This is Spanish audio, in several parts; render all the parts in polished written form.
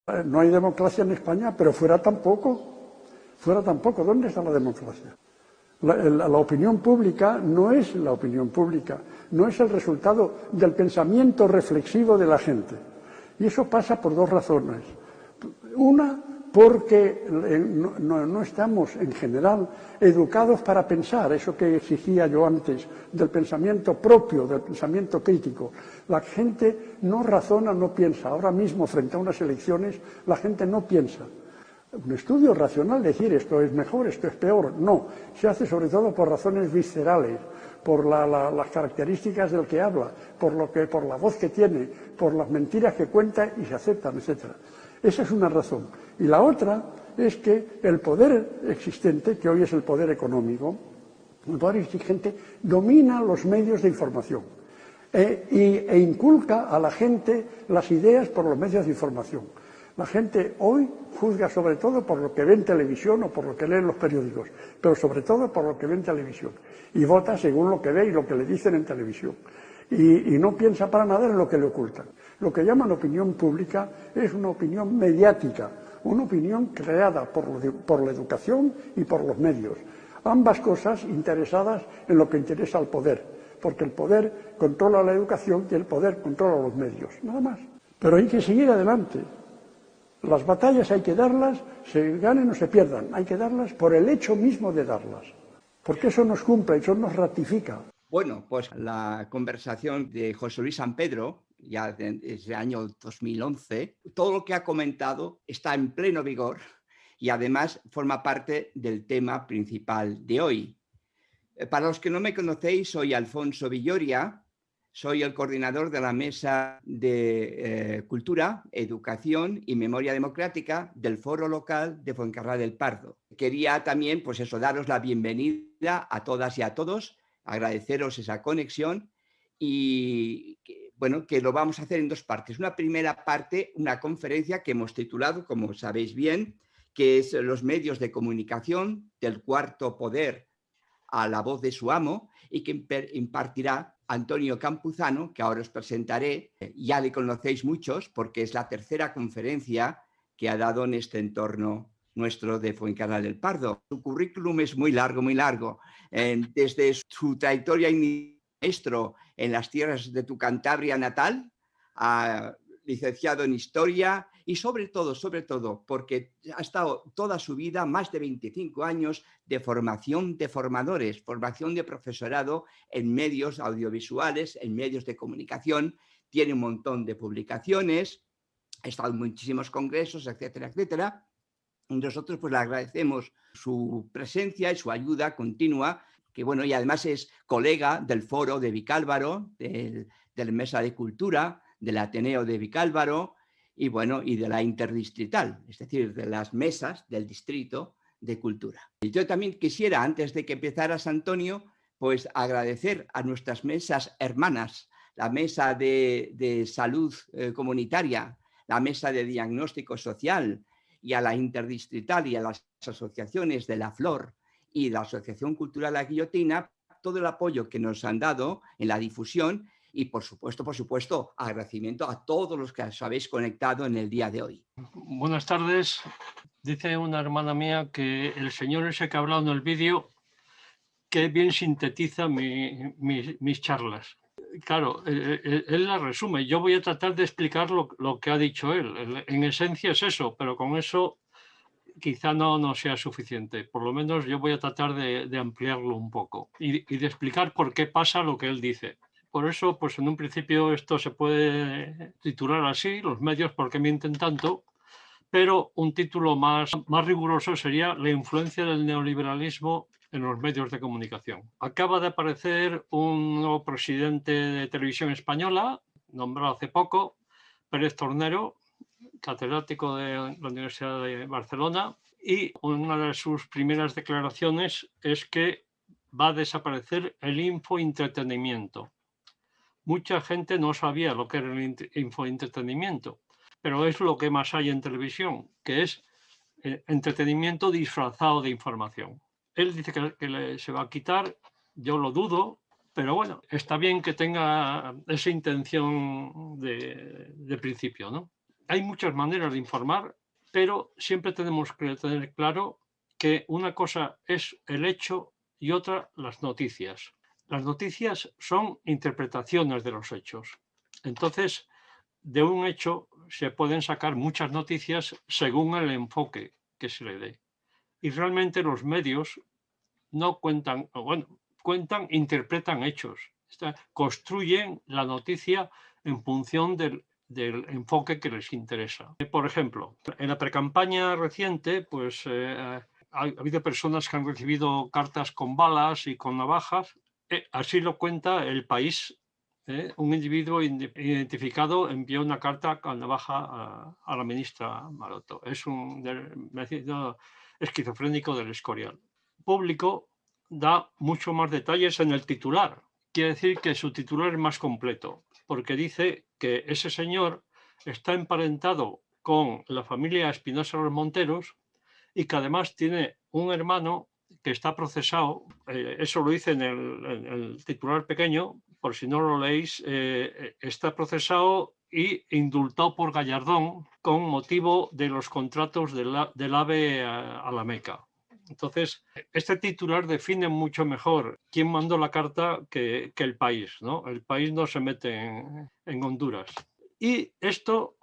No hay democracia en España, pero fuera tampoco. Fuera tampoco. ¿Dónde está la democracia? La opinión pública no es la opinión pública, no es el resultado del pensamiento reflexivo de la gente. Y eso pasa por dos razones. Una, porque no estamos en general educados para pensar, eso que exigía yo antes, del pensamiento propio, del pensamiento crítico. La gente no razona, no piensa. Ahora mismo, frente a unas elecciones, la gente no piensa. Un estudio racional, decir esto es mejor, esto es peor, no. Se hace sobre todo por razones viscerales, por las características del que habla, por la voz que tiene, por las mentiras que cuenta y se aceptan, etc. Esa es una razón. Y la otra es que el poder existente, que hoy es el poder económico, el poder existente domina los medios de información e inculca a la gente las ideas por los medios de información. La gente hoy juzga sobre todo por lo que ve en televisión o por lo que lee en los periódicos, pero sobre todo por lo que ve en televisión. Y vota según lo que ve y lo que le dicen en televisión. Y no piensa para nada en lo que le ocultan. Lo que llaman opinión pública es una opinión mediática, una opinión creada por la educación y por los medios. Ambas cosas interesadas en lo que interesa al poder, porque el poder controla la educación y el poder controla los medios, nada más. Pero hay que seguir adelante. Las batallas hay que darlas, se ganen o se pierdan, hay que darlas por el hecho mismo de darlas, porque eso nos cumple, eso nos ratifica. Bueno, pues la conversación de José Luis San Pedro, ya desde el año 2011, todo lo que ha comentado está en pleno vigor y además forma parte del tema principal de hoy. Para los que no me conocéis, soy Alfonso Villoria. Soy el coordinador de la Mesa de Cultura, Educación y Memoria Democrática del Foro Local de Fuencarral del Pardo. Quería también, pues eso, daros la bienvenida a todas y a todos, agradeceros esa conexión y, bueno, que lo vamos a hacer en dos partes. Una primera parte, una conferencia que hemos titulado, como sabéis bien, que es los medios de comunicación del cuarto poder a la voz de su amo y que impartirá Antonio Campuzano, que ahora os presentaré. Ya le conocéis muchos porque es la tercera conferencia que ha dado en este entorno nuestro de Fuencarral del Pardo. Su currículum es muy largo, muy largo. Desde su trayectoria maestro en las tierras de tu Cantabria natal, a licenciado en Historia y sobre todo, porque ha estado toda su vida, más de 25 años, de formación de formadores, formación de profesorado en medios audiovisuales, en medios de comunicación. Tiene un montón de publicaciones, ha estado en muchísimos congresos, etcétera, etcétera. Y nosotros pues le agradecemos su presencia y su ayuda continua, que bueno, y además es colega del foro de Vicálvaro, del Mesa de Cultura, del Ateneo de Vicálvaro y bueno, y de la interdistrital, es decir, de las mesas del distrito de cultura. Y yo también quisiera, antes de que empezaras, Antonio, pues agradecer a nuestras mesas hermanas, la mesa de salud comunitaria, la mesa de diagnóstico social y a la interdistrital y a las asociaciones de La Flor y la Asociación Cultural La Guillotina, todo el apoyo que nos han dado en la difusión y, por supuesto, agradecimiento a todos los que os habéis conectado en el día de hoy. Buenas tardes. Dice una hermana mía que el señor ese que ha hablado en el vídeo que bien sintetiza mis charlas. Claro, él la resume. Yo voy a tratar de explicar lo que ha dicho él. En esencia es eso, pero con eso quizá no sea suficiente. Por lo menos yo voy a tratar de ampliarlo un poco y de explicar por qué pasa lo que él dice. Por eso, pues en un principio esto se puede titular así, los medios, ¿por qué mienten tanto? Pero un título más riguroso sería la influencia del neoliberalismo en los medios de comunicación. Acaba de aparecer un nuevo presidente de Televisión Española, nombrado hace poco, Pérez Tornero, catedrático de la Universidad de Barcelona, y una de sus primeras declaraciones es que va a desaparecer el infoentretenimiento. Mucha gente no sabía lo que era el infoentretenimiento, pero es lo que más hay en televisión, que es entretenimiento disfrazado de información. Él dice que se va a quitar, yo lo dudo, pero bueno, está bien que tenga esa intención de principio, ¿no? hay muchas maneras de informar, pero siempre tenemos que tener claro que una cosa es el hecho y otra las noticias. Las noticias son interpretaciones de los hechos. Entonces, de un hecho se pueden sacar muchas noticias según el enfoque que se le dé. Y realmente los medios no cuentan, bueno, cuentan, interpretan hechos, construyen la noticia en función del enfoque que les interesa. Por ejemplo, en la precampaña reciente, pues ha habido personas que han recibido cartas con balas y con navajas. Así lo cuenta El País. Un individuo identificado envió una carta con navaja a la ministra Maroto. Es un esquizofrénico del Escorial. Público da mucho más detalles en el titular. Quiere decir que su titular es más completo, porque dice que ese señor está emparentado con la familia Espinosa de los Monteros y que además tiene un hermano que está procesado, eso lo dice en el titular pequeño, por si no lo leéis, está procesado y indultado por Gallardón con motivo de los contratos del AVE a la Meca. Entonces, este titular define mucho mejor quién mandó la carta que El País, ¿no? El País no se mete en Honduras. Y esto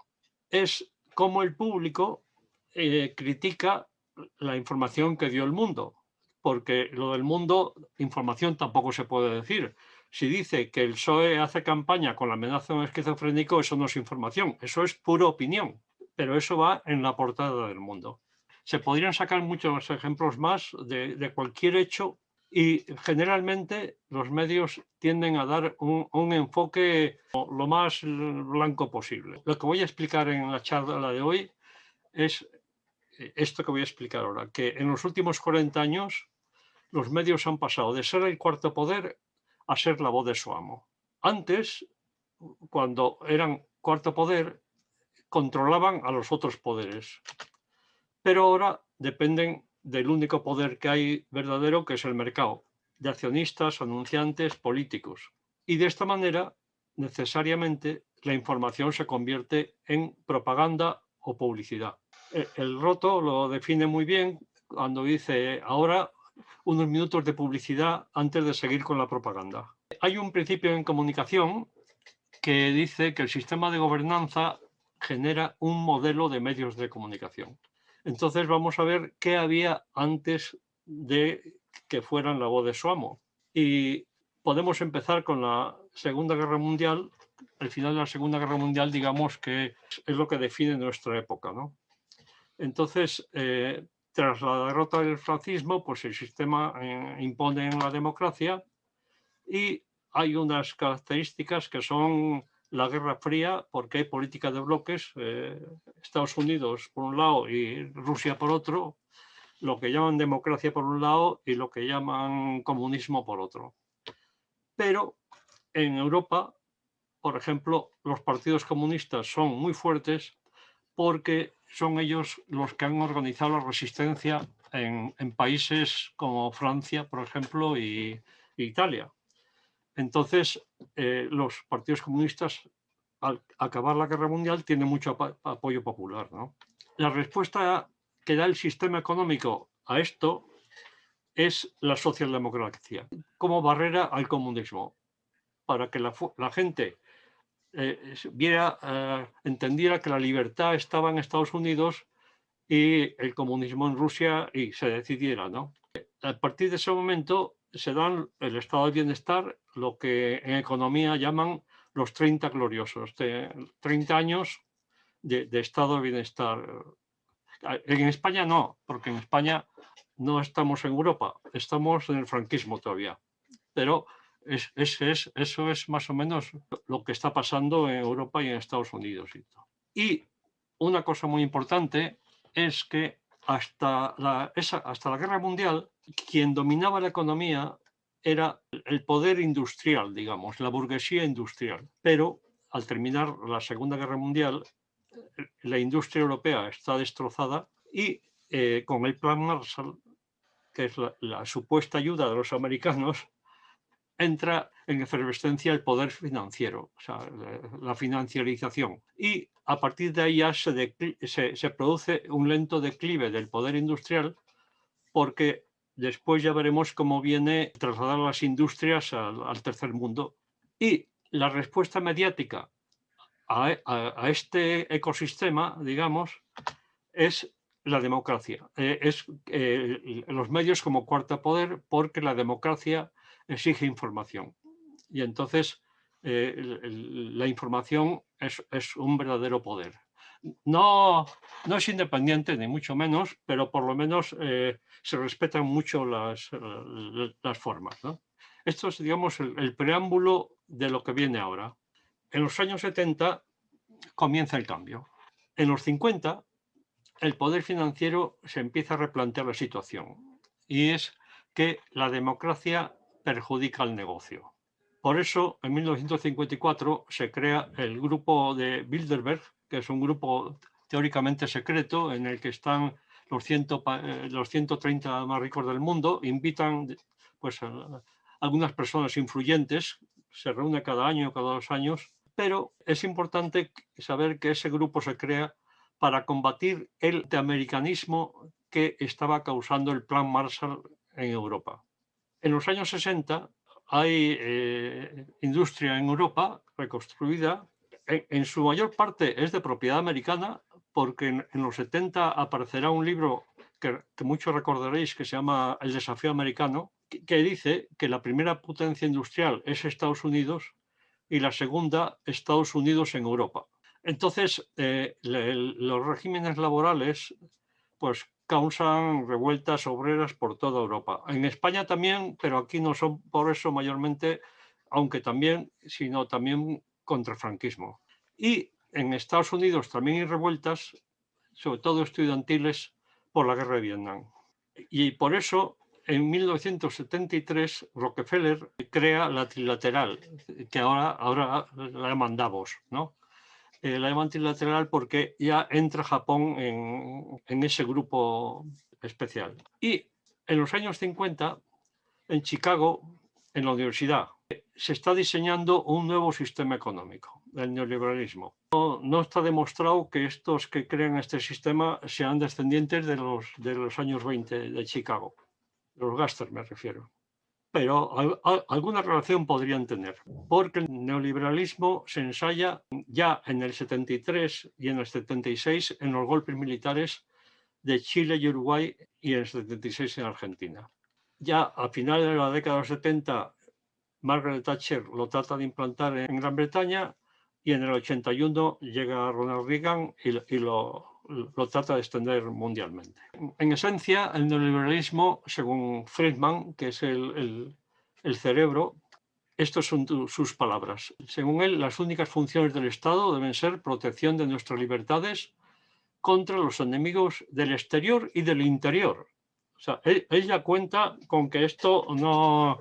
es como el público critica la información que dio El Mundo, porque lo del Mundo, información tampoco se puede decir. Si dice que el PSOE hace campaña con la amenaza de un esquizofrénico, eso no es información, eso es pura opinión, pero eso va en la portada del Mundo. Se podrían sacar muchos ejemplos más de cualquier hecho y generalmente los medios tienden a dar un enfoque lo más blanco posible. Lo que voy a explicar en la charla de hoy es esto que voy a explicar ahora, que en los últimos 40 años los medios han pasado de ser el cuarto poder a ser la voz de su amo. Antes, cuando eran cuarto poder, controlaban a los otros poderes, pero ahora dependen del único poder que hay verdadero, que es el mercado, de accionistas, anunciantes, políticos. Y de esta manera, necesariamente, la información se convierte en propaganda o publicidad. El Roto lo define muy bien cuando dice ahora unos minutos de publicidad antes de seguir con la propaganda. Hay un principio en comunicación que dice que el sistema de gobernanza genera un modelo de medios de comunicación. Entonces vamos a ver qué había antes de que fueran la voz de su amo. Y podemos empezar con la Segunda Guerra Mundial. El final de la Segunda Guerra Mundial, digamos que es lo que define nuestra época, ¿no? Entonces, tras la derrota del fascismo, pues el sistema impone la democracia y hay unas características que son la Guerra Fría, porque hay política de bloques, Estados Unidos por un lado y Rusia por otro, lo que llaman democracia por un lado y lo que llaman comunismo por otro. Pero en Europa, por ejemplo, los partidos comunistas son muy fuertes porque son ellos los que han organizado la resistencia en países como Francia, por ejemplo, y Italia. Entonces, los partidos comunistas, al acabar la Guerra Mundial, tienen mucho apoyo popular, ¿no? La respuesta que da el sistema económico a esto es la socialdemocracia, como barrera al comunismo, para que la gente entendiera que la libertad estaba en Estados Unidos y el comunismo en Rusia y se decidiera, ¿no? A partir de ese momento se dan el estado de bienestar, lo que en economía llaman los 30 gloriosos, 30 años de estado de bienestar. En España no, porque en España no estamos en Europa, estamos en el franquismo todavía, pero eso es más o menos lo que está pasando en Europa y en Estados Unidos. Y una cosa muy importante es que hasta la Guerra Mundial, quien dominaba la economía era el poder industrial, digamos, la burguesía industrial. Pero al terminar la Segunda Guerra Mundial, la industria europea está destrozada y con el Plan Marshall, que es la supuesta ayuda de los americanos, entra en efervescencia el poder financiero, o sea, la financiarización. Y a partir de ahí ya se produce un lento declive del poder industrial, porque después ya veremos cómo viene trasladar las industrias al tercer mundo. Y la respuesta mediática a este ecosistema, digamos, es la democracia. Los medios como cuarto poder, porque la democracia exige información. Y entonces la información es un verdadero poder. No es independiente, ni mucho menos, pero por lo menos se respetan mucho las formas, ¿no? Esto es, digamos, el preámbulo de lo que viene ahora. En los años 70 comienza el cambio. En los 50 el poder financiero se empieza a replantear la situación, y es que la democracia perjudica al negocio. Por eso, en 1954 se crea el grupo de Bilderberg, que es un grupo teóricamente secreto en el que están los 130 más ricos del mundo. Invitan pues, a algunas personas influyentes, se reúne cada año, cada 2 años, pero es importante saber que ese grupo se crea para combatir el americanismo que estaba causando el Plan Marshall en Europa. En los años 60 hay industria en Europa reconstruida. En su mayor parte es de propiedad americana, porque en los 70 aparecerá un libro que muchos recordaréis, que se llama El desafío americano, que dice que la primera potencia industrial es Estados Unidos y la segunda Estados Unidos en Europa. Entonces, los regímenes laborales pues causan revueltas obreras por toda Europa. En España también, pero aquí no son por eso mayormente, aunque también, sino también contra el franquismo. Y en Estados Unidos también hay revueltas, sobre todo estudiantiles, por la guerra de Vietnam. Y por eso, en 1973, Rockefeller crea la trilateral, que ahora la llaman Davos, ¿no? La llaman trilateral porque ya entra Japón en ese grupo especial. Y en los años 50, en Chicago, en la universidad, se está diseñando un nuevo sistema económico, el neoliberalismo. No está demostrado que estos que crean este sistema sean descendientes de los años 20 de Chicago, los Gaster me refiero. Pero alguna relación podrían tener, porque el neoliberalismo se ensaya ya en el 73 y en el 76 en los golpes militares de Chile y Uruguay, y en el 76 en Argentina. Ya a finales de la década de los 70, Margaret Thatcher lo trata de implantar en Gran Bretaña, y en el 81 llega Ronald Reagan y lo trata de extender mundialmente. En esencia, el neoliberalismo, según Friedman, que es el cerebro, estas son sus palabras. Según él, las únicas funciones del Estado deben ser protección de nuestras libertades contra los enemigos del exterior y del interior. O sea, él ya cuenta con que esto no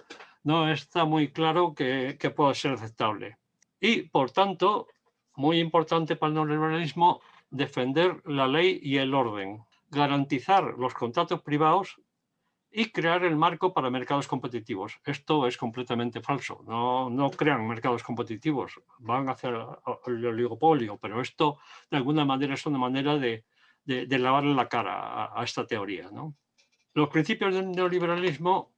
está muy claro que pueda ser aceptable. Y, por tanto, muy importante para el neoliberalismo, defender la ley y el orden, garantizar los contratos privados y crear el marco para mercados competitivos. Esto es completamente falso. No crean mercados competitivos, van hacia el oligopolio, pero esto de alguna manera es una manera de lavarle la cara a esta teoría, ¿no? Los principios del neoliberalismo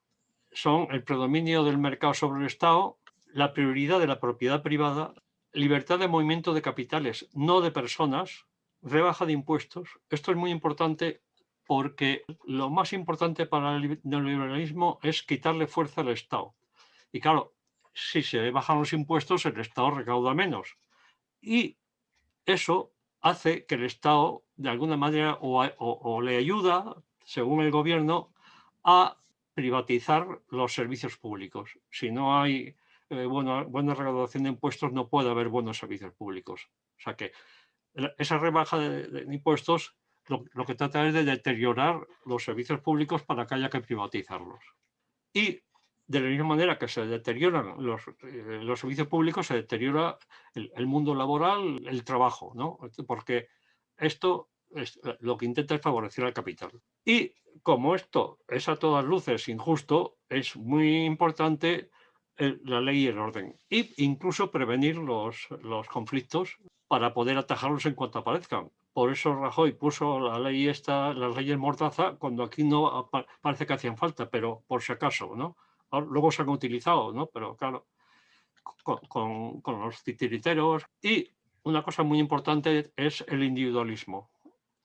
son el predominio del mercado sobre el Estado, la prioridad de la propiedad privada, libertad de movimiento de capitales, no de personas, rebaja de impuestos. Esto es muy importante porque lo más importante para el neoliberalismo es quitarle fuerza al Estado. Y claro, si se bajan los impuestos, el Estado recauda menos. Y eso hace que el Estado, de alguna manera, o le ayuda, según el gobierno, a privatizar los servicios públicos. Si no hay buena recaudación de impuestos, no puede haber buenos servicios públicos. O sea que esa rebaja de impuestos lo que trata es de deteriorar los servicios públicos para que haya que privatizarlos. Y de la misma manera que se deterioran los servicios públicos, se deteriora el mundo laboral, el trabajo, ¿no? Porque esto lo que intenta es favorecer al capital. Y como esto es a todas luces injusto, es muy importante la ley y el orden. E incluso prevenir los conflictos para poder atajarlos en cuanto aparezcan. Por eso Rajoy puso la ley esta, las leyes Mordaza, cuando aquí no parece que hacían falta, pero por si acaso, ¿no? Luego se han utilizado, ¿no? Pero claro, con los titiriteros. Y una cosa muy importante es el individualismo.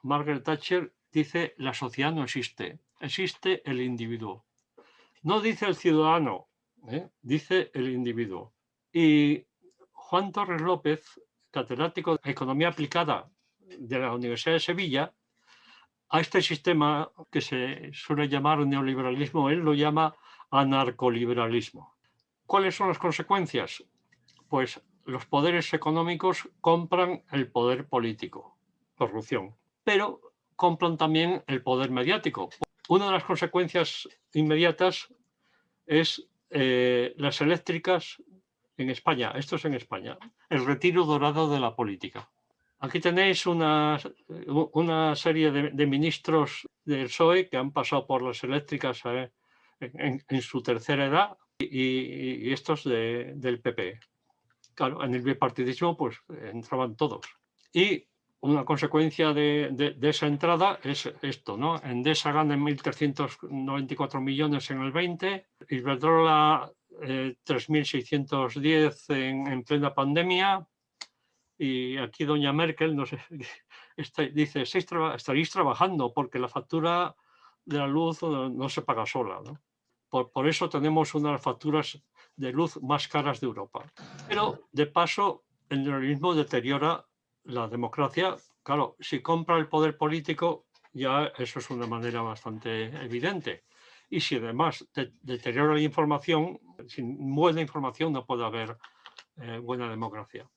Margaret Thatcher dice: la sociedad no existe, existe el individuo. No dice el ciudadano, dice el individuo. Y Juan Torres López, catedrático de Economía Aplicada de la Universidad de Sevilla, a este sistema que se suele llamar neoliberalismo, él lo llama anarcoliberalismo. ¿Cuáles son las consecuencias? Pues los poderes económicos compran el poder político, corrupción, pero compran también el poder mediático. Una de las consecuencias inmediatas es las eléctricas en España. Esto es en España. El retiro dorado de la política. Aquí tenéis una serie de ministros del PSOE que han pasado por las eléctricas en su tercera edad y estos del PP. Claro, en el bipartidismo pues entraban todos. Y una consecuencia de esa entrada es esto, ¿no? Endesa gana 1.394 millones en el 20, Iberdrola 3.610 en plena pandemia, y aquí doña Merkel no sé, dice: estaréis trabajando porque la factura de la luz no se paga sola, ¿no? Por eso tenemos una de las facturas de luz más caras de Europa. Pero, de paso, el neoliberalismo deteriora la democracia. Claro, si compra el poder político, ya eso es una manera bastante evidente. Y si además deteriora la información, sin buena información no puede haber buena democracia.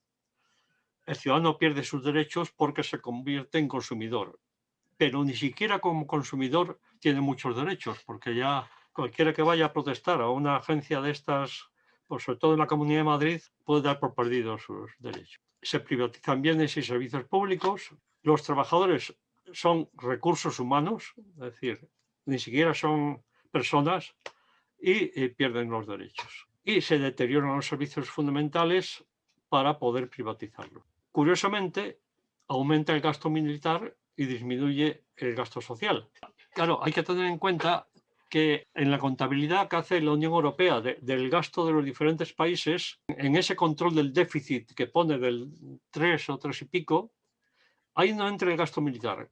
El ciudadano pierde sus derechos porque se convierte en consumidor. Pero ni siquiera como consumidor tiene muchos derechos, porque ya cualquiera que vaya a protestar a una agencia de estas, pues sobre todo en la Comunidad de Madrid, puede dar por perdidos sus derechos. Se privatizan bienes y servicios públicos. Los trabajadores son recursos humanos, es decir, ni siquiera son personas, y pierden los derechos. Y se deterioran los servicios fundamentales para poder privatizarlos. Curiosamente, aumenta el gasto militar y disminuye el gasto social. Claro, hay que tener en cuenta que en la contabilidad que hace la Unión Europea del gasto de los diferentes países, en ese control del déficit que pone del 3 o 3 y pico, ahí no entra el gasto militar.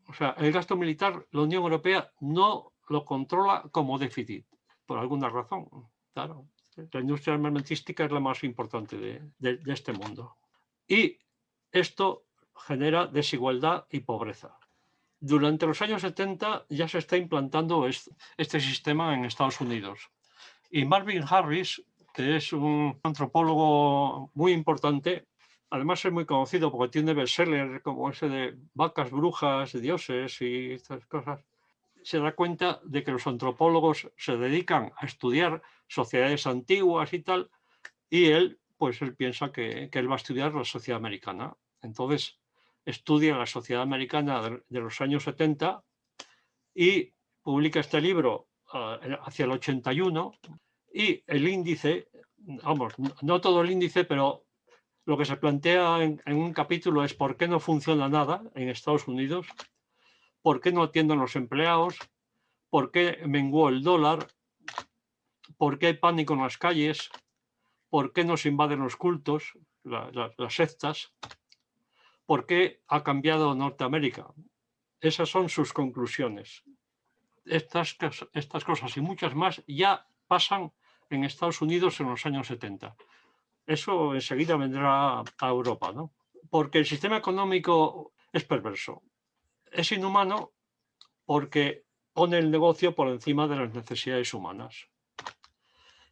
O sea, el gasto militar la Unión Europea no lo controla como déficit, por alguna razón. Claro, la industria armamentística es la más importante de este mundo. Y esto genera desigualdad y pobreza. Durante los años 70 ya se está implantando este sistema en Estados Unidos. Y Marvin Harris, que es un antropólogo muy importante, además es muy conocido porque tiene bestsellers como ese de Vacas, Brujas, Dioses y estas cosas, se da cuenta de que los antropólogos se dedican a estudiar sociedades antiguas y tal, y él piensa que él va a estudiar la sociedad americana. Entonces, estudia la sociedad americana de los años 70 y publica este libro hacia el 81, y el índice, vamos, no todo el índice, pero lo que se plantea en un capítulo es por qué no funciona nada en Estados Unidos, por qué no atienden los empleados, por qué menguó el dólar, por qué hay pánico en las calles, por qué nos invaden los cultos, las sectas, por qué ha cambiado Norteamérica. Esas son sus conclusiones. Estas cosas y muchas más ya pasan en Estados Unidos en los años 70. Eso enseguida vendrá a Europa, ¿no? Porque el sistema económico es perverso. Es inhumano porque pone el negocio por encima de las necesidades humanas.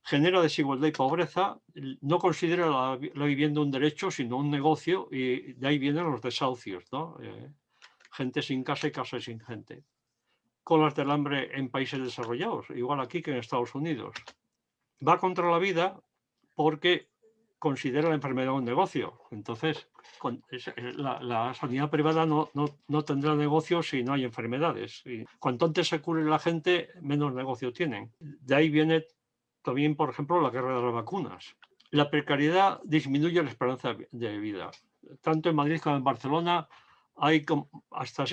Genera desigualdad y pobreza, no considera la vivienda un derecho, sino un negocio, y de ahí vienen los desahucios, ¿no? Gente sin casa y casa sin gente. Colas del hambre en países desarrollados, igual aquí que en Estados Unidos. Va contra la vida porque considera la enfermedad un negocio. Entonces, la sanidad privada no tendrá negocio si no hay enfermedades. Y cuanto antes se cure la gente, menos negocio tienen. De ahí viene también, por ejemplo, la guerra de las vacunas. La precariedad disminuye la esperanza de vida. Tanto en Madrid como en Barcelona hay hasta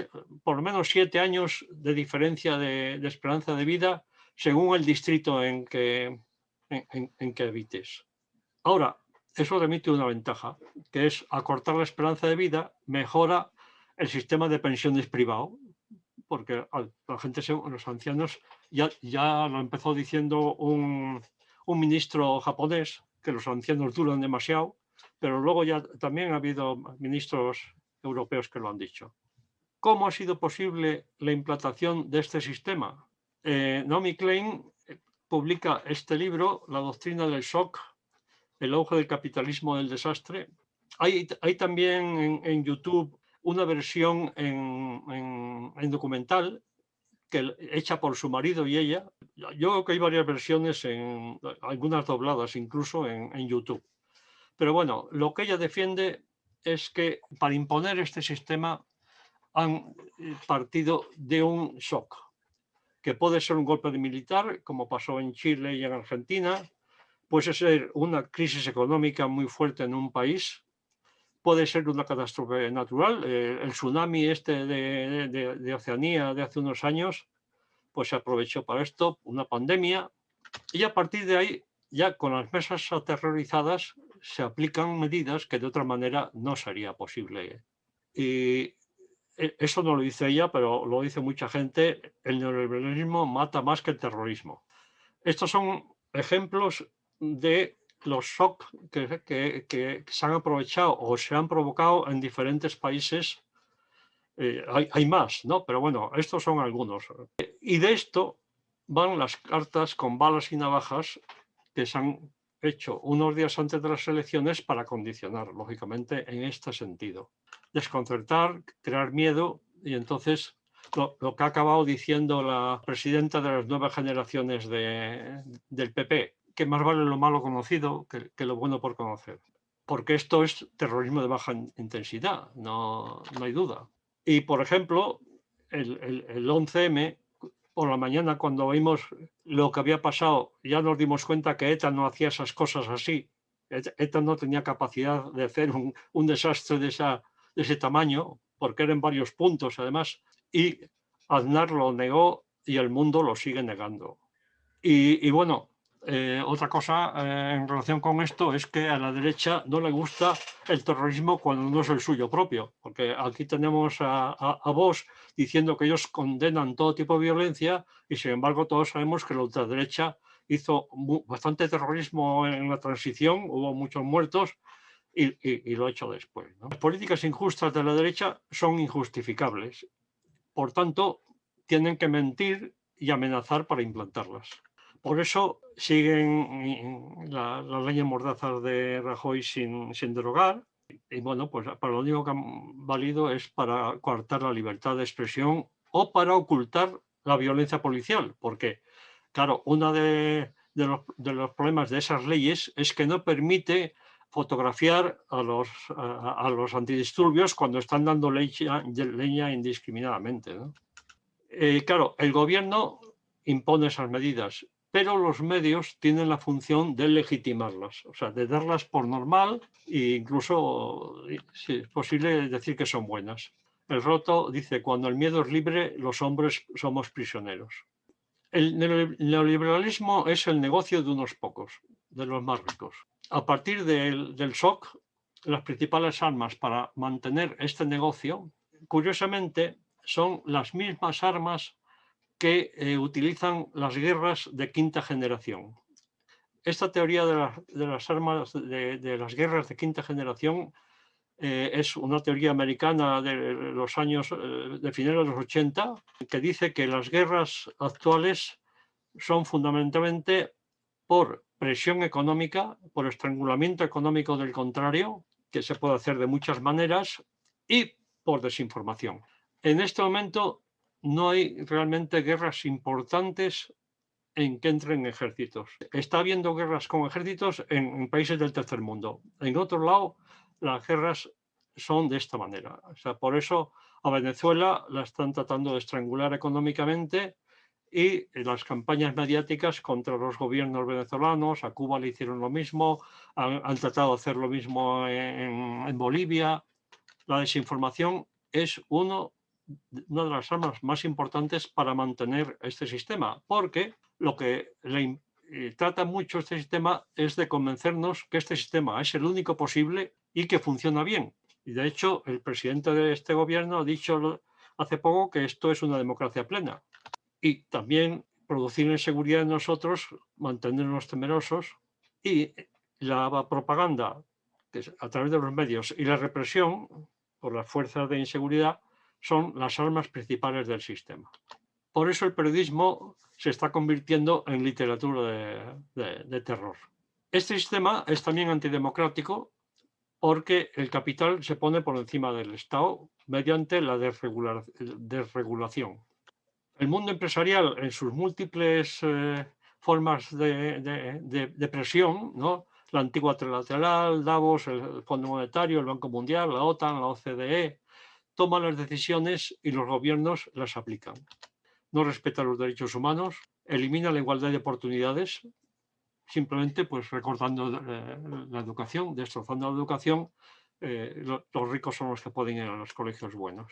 por lo menos 7 años de diferencia de esperanza de vida según el distrito en que habites. Ahora, eso remite una ventaja, que es acortar la esperanza de vida, mejora el sistema de pensiones privado, porque la gente, los ancianos, ya lo empezó diciendo un ministro japonés, que los ancianos duran demasiado, pero luego ya también ha habido ministros europeos que lo han dicho. ¿Cómo ha sido posible la implantación de este sistema? Naomi Klein publica este libro, La doctrina del shock, el auge del capitalismo del desastre. Hay también en YouTube una versión en documental hecha por su marido y ella. Yo creo que hay varias versiones, algunas dobladas incluso en YouTube. Pero bueno, lo que ella defiende es que para imponer este sistema han partido de un shock, que puede ser un golpe militar, como pasó en Chile y en Argentina, puede ser una crisis económica muy fuerte en un país, puede ser una catástrofe natural. El tsunami de Oceanía de hace unos años, pues se aprovechó para esto, una pandemia, y a partir de ahí, ya con las mesas aterrorizadas, se aplican medidas que de otra manera no sería posible. Y eso no lo dice ella, pero lo dice mucha gente: el neoliberalismo mata más que el terrorismo. Estos son ejemplos de los shocks que se han aprovechado o se han provocado en diferentes países. Hay más, ¿no? Pero bueno, estos son algunos. Y de esto van las cartas con balas y navajas que se han hecho unos días antes de las elecciones para condicionar, lógicamente, en este sentido. Desconcertar, crear miedo, y entonces lo que ha acabado diciendo la presidenta de las nuevas generaciones del PP, que más vale lo malo conocido que lo bueno por conocer. Porque esto es terrorismo de baja intensidad, no hay duda. Y, por ejemplo, el 11M, por la mañana, cuando vimos lo que había pasado, ya nos dimos cuenta que ETA no hacía esas cosas así. ETA no tenía capacidad de hacer un desastre de ese tamaño, porque eran varios puntos, además, y Aznar lo negó y el mundo lo sigue negando. Y bueno, otra cosa en relación con esto es que a la derecha no le gusta el terrorismo cuando no es el suyo propio, porque aquí tenemos a Vox diciendo que ellos condenan todo tipo de violencia y sin embargo todos sabemos que la ultraderecha hizo bastante terrorismo en la transición, hubo muchos muertos y lo ha hecho después, ¿no? Las políticas injustas de la derecha son injustificables, por tanto tienen que mentir y amenazar para implantarlas. Por eso siguen las leyes mordazas de Rajoy sin derogar. Y bueno, pues para lo único que han valido es para coartar la libertad de expresión o para ocultar la violencia policial. Porque, claro, uno de los problemas de esas leyes es que no permite fotografiar a los antidisturbios cuando están dando leña indiscriminadamente, ¿no? Claro, el gobierno impone esas medidas, pero los medios tienen la función de legitimarlas, o sea, de darlas por normal e incluso, si es posible, decir que son buenas. El Roto dice: cuando el miedo es libre, los hombres somos prisioneros. El neoliberalismo es el negocio de unos pocos, de los más ricos. A partir del shock, las principales armas para mantener este negocio, curiosamente, son las mismas armas que utilizan las guerras de quinta generación. Esta teoría de las armas de las guerras de quinta generación es una teoría americana de los años de finales de los 80, que dice que las guerras actuales son fundamentalmente por presión económica, por estrangulamiento económico del contrario, que se puede hacer de muchas maneras, y por desinformación. En este momento no hay realmente guerras importantes en que entren ejércitos. Está habiendo guerras con ejércitos en países del tercer mundo. En otro lado, las guerras son de esta manera. O sea, por eso a Venezuela la están tratando de estrangular económicamente y las campañas mediáticas contra los gobiernos venezolanos. A Cuba le hicieron lo mismo, han tratado de hacer lo mismo en Bolivia. La desinformación es una de las armas más importantes para mantener este sistema, porque lo que trata mucho este sistema es de convencernos que este sistema es el único posible y que funciona bien. Y de hecho, el presidente de este gobierno ha dicho hace poco que esto es una democracia plena. Y también producir inseguridad en nosotros, mantenernos temerosos, y la propaganda, que es a través de los medios, y la represión por las fuerzas de inseguridad son las armas principales del sistema. Por eso el periodismo se está convirtiendo en literatura de terror. Este sistema es también antidemocrático porque el capital se pone por encima del Estado mediante la desregulación. El mundo empresarial, en sus múltiples formas de presión, ¿no? La antigua trilateral, Davos, el Fondo Monetario, el Banco Mundial, la OTAN, la OCDE, toman las decisiones y los gobiernos las aplican. No respeta los derechos humanos, elimina la igualdad de oportunidades, simplemente pues recortando la educación, destrozando la educación. Los ricos son los que pueden ir a los colegios buenos.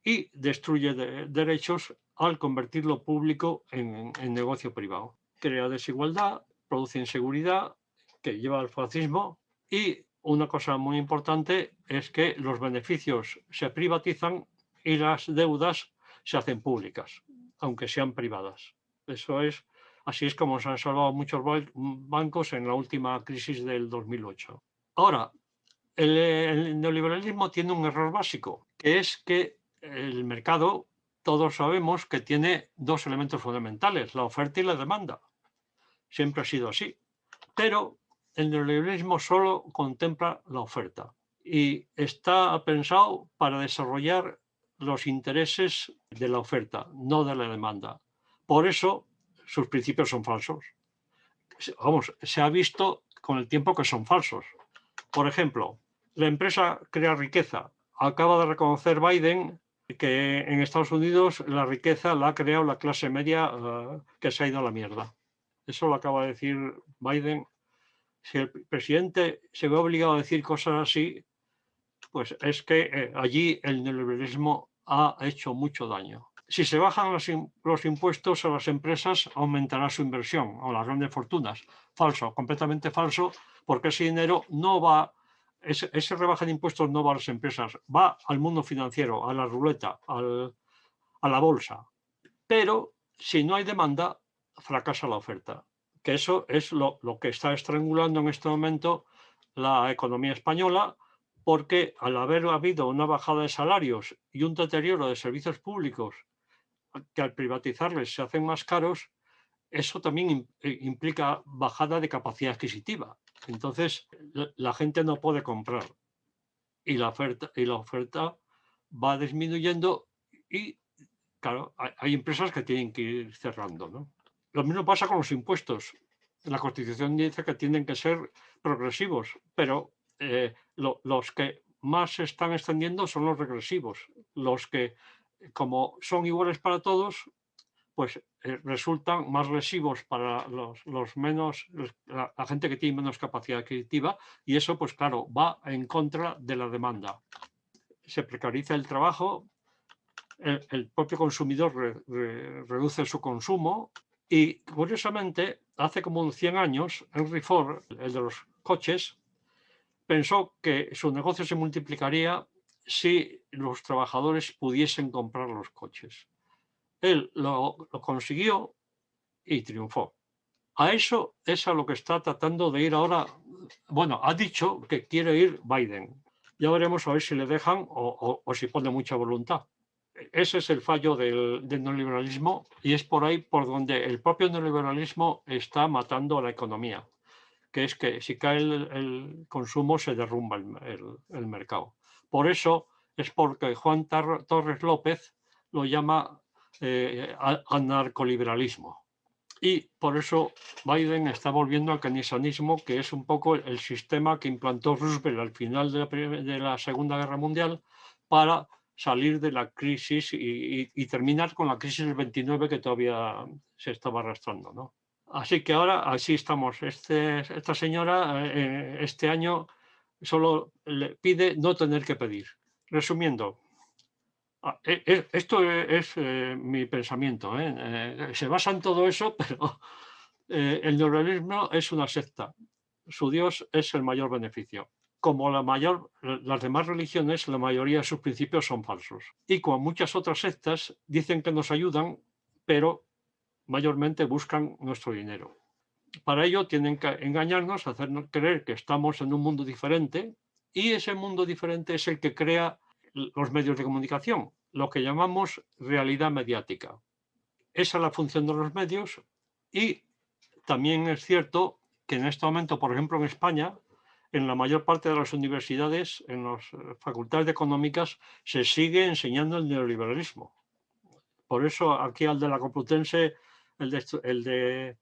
Y destruye derechos al convertir lo público en negocio privado. Crea desigualdad, produce inseguridad, que lleva al fascismo. Y una cosa muy importante es que los beneficios se privatizan y las deudas se hacen públicas, aunque sean privadas. Así es como se han salvado muchos bancos en la última crisis del 2008. Ahora, el neoliberalismo tiene un error básico, que es que el mercado, todos sabemos que tiene dos elementos fundamentales, la oferta y la demanda. Siempre ha sido así. Pero el neoliberalismo solo contempla la oferta y está pensado para desarrollar los intereses de la oferta, no de la demanda. Por eso sus principios son falsos. Vamos, se ha visto con el tiempo que son falsos. Por ejemplo, la empresa crea riqueza. Acaba de reconocer Biden que en Estados Unidos la riqueza la ha creado la clase media que se ha ido a la mierda. Eso lo acaba de decir Biden. Si el presidente se ve obligado a decir cosas así, pues es que allí el neoliberalismo ha hecho mucho daño. Si se bajan los impuestos a las empresas, aumentará su inversión, o las grandes fortunas. Falso, completamente falso, porque ese dinero no va, ese rebaja de impuestos no va a las empresas, va al mundo financiero, a la ruleta, a la bolsa. Pero si no hay demanda, fracasa la oferta. Que eso es lo que está estrangulando en este momento la economía española, porque al haber habido una bajada de salarios y un deterioro de servicios públicos que al privatizarles se hacen más caros, eso también implica bajada de capacidad adquisitiva. Entonces, la gente no puede comprar y la oferta va disminuyendo y, claro, hay empresas que tienen que ir cerrando, ¿no? Lo mismo pasa con los impuestos. La Constitución dice que tienen que ser progresivos, pero los que más se están extendiendo son los regresivos. Los que, como son iguales para todos, pues resultan más lesivos para los menos, la gente que tiene menos capacidad adquisitiva, y eso, pues claro, va en contra de la demanda. Se precariza el trabajo, el propio consumidor reduce su consumo. Y curiosamente, hace como 100 años, Henry Ford, el de los coches, pensó que su negocio se multiplicaría si los trabajadores pudiesen comprar los coches. Él lo consiguió y triunfó. A eso es a lo que está tratando de ir ahora. Bueno, ha dicho que quiere ir Biden. Ya veremos a ver si le dejan o si pone mucha voluntad. Ese es el fallo del neoliberalismo y es por ahí por donde el propio neoliberalismo está matando a la economía, que es que si cae el consumo se derrumba el mercado. Por eso es porque Juan Torres López lo llama anarcoliberalismo. Y por eso Biden está volviendo al keynesianismo, que es un poco el sistema que implantó Roosevelt al final de la Segunda Guerra Mundial para salir de la crisis y terminar con la crisis del 29 que todavía se estaba arrastrando, ¿no? Así que ahora así estamos. Esta señora este año solo le pide no tener que pedir. Resumiendo, esto es mi pensamiento. Se basa en todo eso, pero el neoliberalismo es una secta. Su Dios es el mayor beneficio. Como las demás religiones, la mayoría de sus principios son falsos. Y como muchas otras sectas, dicen que nos ayudan, pero mayormente buscan nuestro dinero. Para ello tienen que engañarnos, hacernos creer que estamos en un mundo diferente, y ese mundo diferente es el que crea los medios de comunicación, lo que llamamos realidad mediática. Esa es la función de los medios, y también es cierto que en este momento, por ejemplo, en España, en la mayor parte de las universidades, en las facultades de económicas, se sigue enseñando el neoliberalismo. Por eso aquí al de la Complutense, el de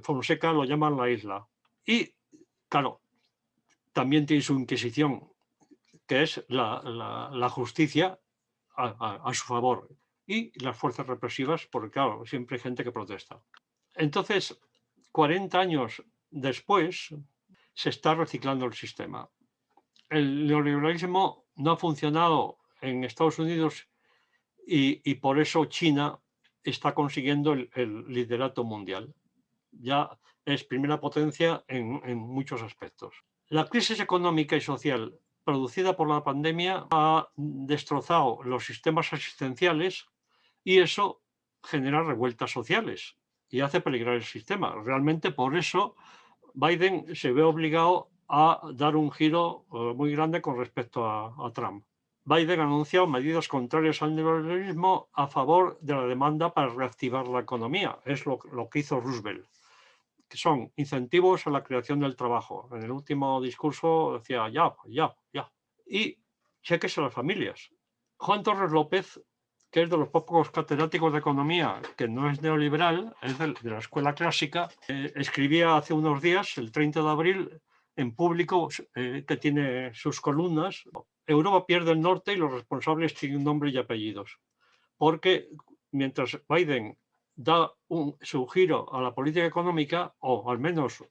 Fonseca lo llaman la isla. Y, claro, también tiene su Inquisición, que es la justicia a su favor, y las fuerzas represivas, porque, claro, siempre hay gente que protesta. Entonces, 40 años después, se está reciclando el sistema. El neoliberalismo no ha funcionado en Estados Unidos y por eso China está consiguiendo el liderato mundial. Ya es primera potencia en muchos aspectos. La crisis económica y social producida por la pandemia ha destrozado los sistemas asistenciales y eso genera revueltas sociales y hace peligrar el sistema. Realmente por eso Biden se ve obligado a dar un giro muy grande con respecto a Trump. Biden ha anunciado medidas contrarias al neoliberalismo a favor de la demanda para reactivar la economía. Es lo que hizo Roosevelt, que son incentivos a la creación del trabajo. En el último discurso decía ya. Y cheques a las familias. Juan Torres López, que es de los pocos catedráticos de economía que no es neoliberal, es de la escuela clásica, escribía hace unos días, el 30 de abril, en Público, que tiene sus columnas: Europa pierde el norte y los responsables tienen nombre y apellidos. Porque mientras Biden da su giro a la política económica, o al menos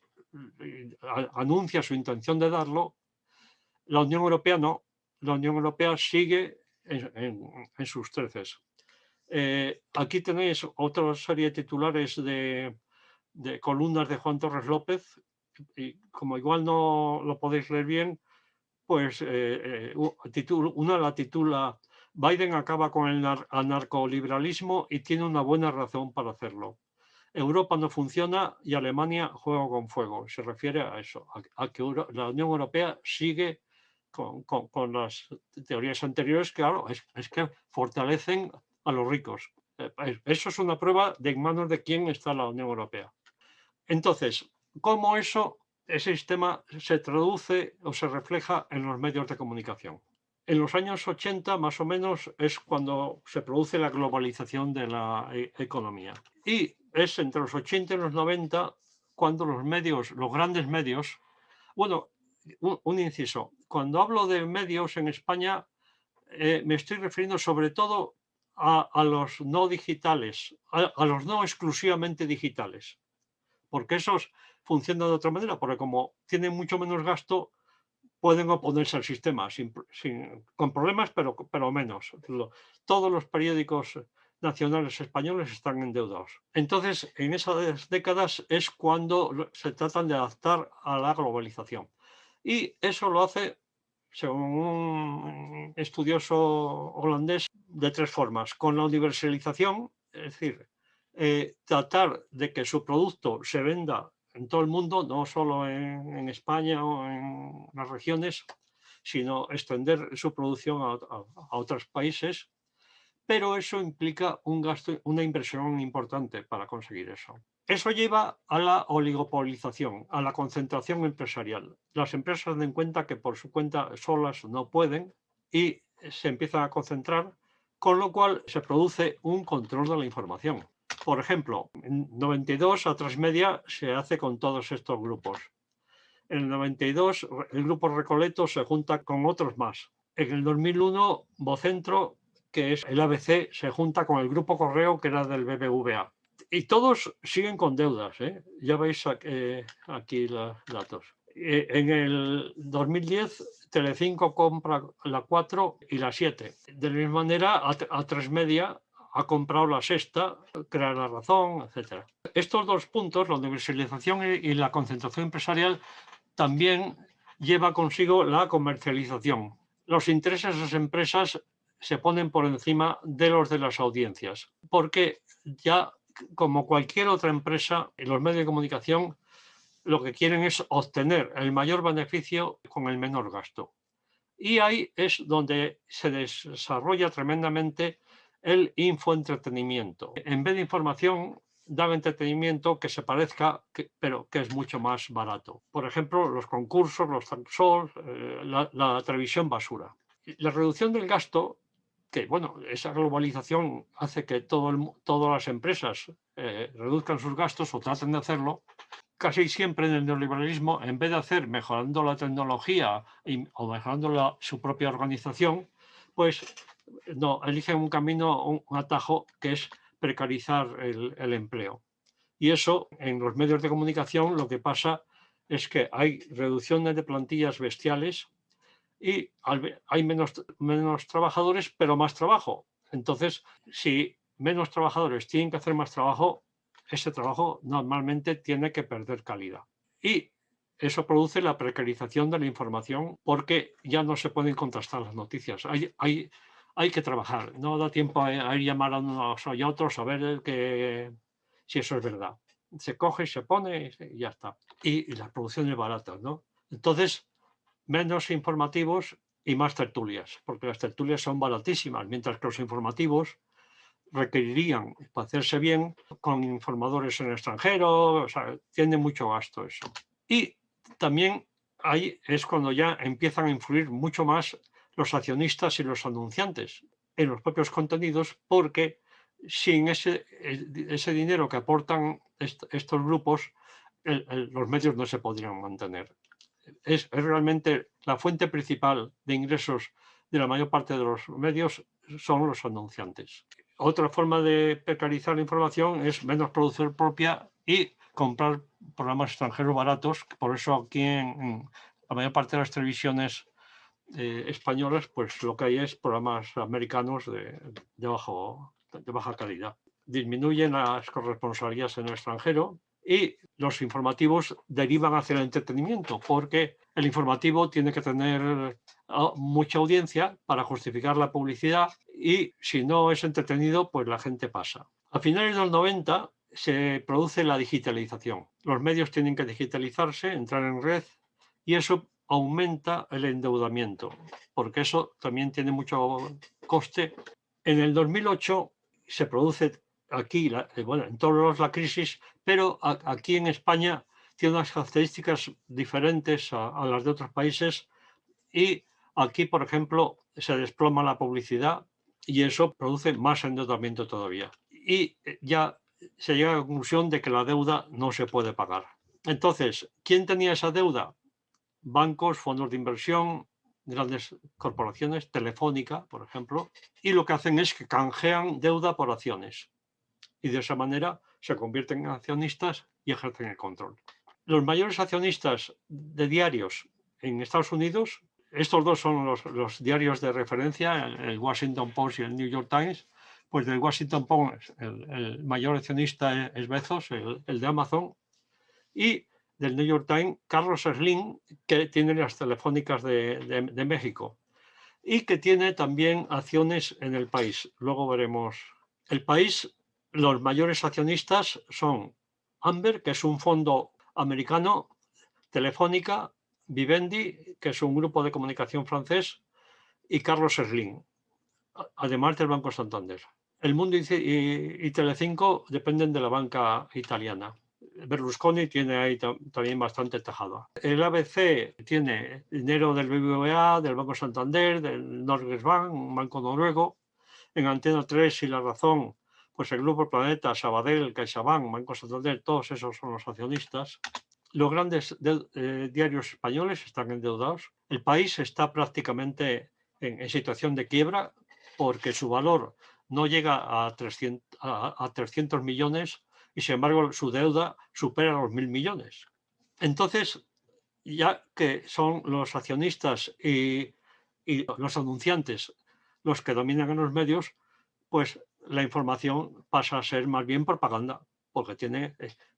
anuncia su intención de darlo, la Unión Europea no. La Unión Europea sigue en sus treces. Aquí tenéis otra serie de titulares de columnas de Juan Torres López, y como igual no lo podéis leer bien, pues una la titula Biden acaba con el anarcoliberalismo y tiene una buena razón para hacerlo. Europa no funciona y Alemania juega con fuego. Se refiere a eso, a que la Unión Europea sigue con las teorías anteriores, que claro, es que fortalecen a los ricos. Eso es una prueba de en manos de quién está la Unión Europea. Entonces, ¿cómo ese sistema se traduce o se refleja en los medios de comunicación? En los años 80, más o menos, es cuando se produce la globalización de la economía. Y es entre los 80 y los 90 cuando los grandes medios... Bueno, un inciso. Cuando hablo de medios en España, me estoy refiriendo sobre todo a los no digitales, a los no exclusivamente digitales, porque esos funcionan de otra manera, porque como tienen mucho menos gasto, pueden oponerse al sistema con problemas, pero menos. Todos los periódicos nacionales españoles están endeudados. Entonces, en esas décadas es cuando se tratan de adaptar a la globalización. Y eso lo hace, según un estudioso holandés, de tres formas: con la universalización, es decir, tratar de que su producto se venda en todo el mundo, no solo en España o en las regiones, sino extender su producción a otros países, pero eso implica un gasto, una inversión importante para conseguir eso. Eso lleva a la oligopolización, a la concentración empresarial. Las empresas den cuenta que por su cuenta solas no pueden y se empiezan a concentrar, con lo cual se produce un control de la información. Por ejemplo, en 92 A3 Media se hace con todos estos grupos. En el 92 el grupo Recoleto se junta con otros más. En el 2001, Vocentro, que es el ABC, se junta con el Grupo Correo, que era del BBVA. Y todos siguen con deudas, ¿eh? Ya veis aquí los datos. En el 2010, Telecinco compra la 4 y la 7. De la misma manera, A3 Media ha comprado la Sexta, Crea La Razón, etc. Estos dos puntos, la universalización y la concentración empresarial, también lleva consigo la comercialización. Los intereses de las empresas se ponen por encima de los de las audiencias, porque ya, como cualquier otra empresa, los medios de comunicación lo que quieren es obtener el mayor beneficio con el menor gasto. Y ahí es donde se desarrolla tremendamente el infoentretenimiento. En vez de información, dan entretenimiento que se parezca, pero que es mucho más barato. Por ejemplo, los concursos, los talk shows, la televisión basura. La reducción del gasto, que bueno, esa globalización hace que todas las empresas reduzcan sus gastos o traten de hacerlo. Casi siempre en el neoliberalismo, en vez de hacer mejorando la tecnología o mejorando su propia organización, pues no, eligen un camino, un atajo que es precarizar el empleo. Y eso, en los medios de comunicación, lo que pasa es que hay reducciones de plantillas bestiales y hay menos trabajadores, pero más trabajo. Entonces, si menos trabajadores tienen que hacer más trabajo, ese trabajo normalmente tiene que perder calidad. Y eso produce la precarización de la información porque ya no se pueden contrastar las noticias. Hay que trabajar, no da tiempo a ir llamar a unos y a otros a ver si eso es verdad. Se coge, se pone y ya está. Y la producción es barata, ¿no? Entonces, menos informativos y más tertulias, porque las tertulias son baratísimas, mientras que los informativos requerirían, para hacerse bien, con informadores en el extranjero, o sea, tiene mucho gasto eso. Y también ahí es cuando ya empiezan a influir mucho más los accionistas y los anunciantes en los propios contenidos, porque sin ese dinero que aportan estos grupos, los medios no se podrían mantener. Es realmente la fuente principal de ingresos de la mayor parte de los medios son los anunciantes. Otra forma de precarizar la información es menos producción propia y comprar programas extranjeros baratos. Por eso aquí en la mayor parte de las televisiones españolas, pues lo que hay es programas americanos de baja calidad. Disminuyen las corresponsalías en el extranjero y los informativos derivan hacia el entretenimiento, porque el informativo tiene que tener mucha audiencia para justificar la publicidad y si no es entretenido, pues la gente pasa. A finales de los 90 se produce la digitalización. Los medios tienen que digitalizarse, entrar en red y eso aumenta el endeudamiento, porque eso también tiene mucho coste. En el 2008 se produce aquí, en todos los la crisis, pero aquí en España tiene unas características diferentes a las de otros países y aquí, por ejemplo, se desploma la publicidad y eso produce más endeudamiento todavía. Y ya se llega a la conclusión de que la deuda no se puede pagar. Entonces, ¿quién tenía esa deuda? Bancos, fondos de inversión, grandes corporaciones, Telefónica, por ejemplo, y lo que hacen es que canjean deuda por acciones. Y de esa manera se convierten en accionistas y ejercen el control. Los mayores accionistas de diarios en Estados Unidos, estos dos son los diarios de referencia, el Washington Post y el New York Times. Pues del Washington Post el mayor accionista es Bezos, el de Amazon, y del New York Times, Carlos Slim, que tiene las telefónicas de México y que tiene también acciones en El País. Luego veremos. El País, los mayores accionistas son Amber, que es un fondo americano, Telefónica, Vivendi, que es un grupo de comunicación francés, y Carlos Slim, además del Banco Santander. El Mundo y Telecinco dependen de la banca italiana. Berlusconi tiene ahí también bastante tejado. El ABC tiene dinero del BBVA, del Banco Santander, del Norges Bank, un banco noruego. En Antena 3 y La Razón, pues el Grupo Planeta, Sabadell, CaixaBank, Banco Santander, todos esos son los accionistas. Los grandes diarios españoles están endeudados. El País está prácticamente en situación de quiebra porque su valor no llega a 300 millones y, sin embargo, su deuda supera los 1.000 millones. Entonces, ya que son los accionistas y los anunciantes los que dominan en los medios, pues la información pasa a ser más bien propaganda, porque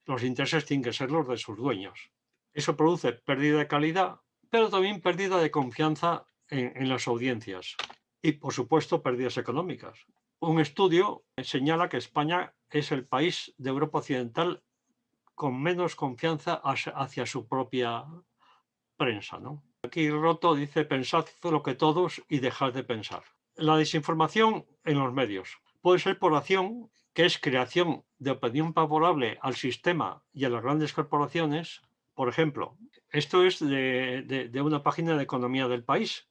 los intereses tienen que ser los de sus dueños. Eso produce pérdida de calidad, pero también pérdida de confianza en las audiencias y, por supuesto, pérdidas económicas. Un estudio señala que España es el país de Europa Occidental con menos confianza hacia su propia prensa, ¿no? Aquí Roto dice: pensad lo que todos y dejad de pensar. La desinformación en los medios puede ser por acción, que es creación de opinión favorable al sistema y a las grandes corporaciones. Por ejemplo, esto es de una página de Economía del País.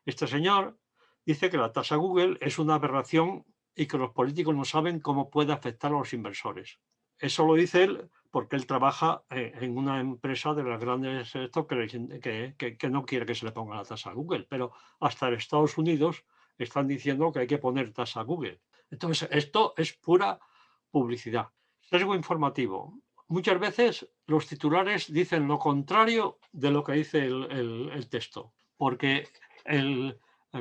Este señor dice que la tasa Google es una aberración y que los políticos no saben cómo puede afectar a los inversores. Eso lo dice él porque él trabaja en una empresa de las grandes que no quiere que se le ponga la tasa a Google, pero hasta en Estados Unidos están diciendo que hay que poner tasa a Google. Entonces, esto es pura publicidad. Sesgo informativo. Muchas veces los titulares dicen lo contrario de lo que dice el texto, porque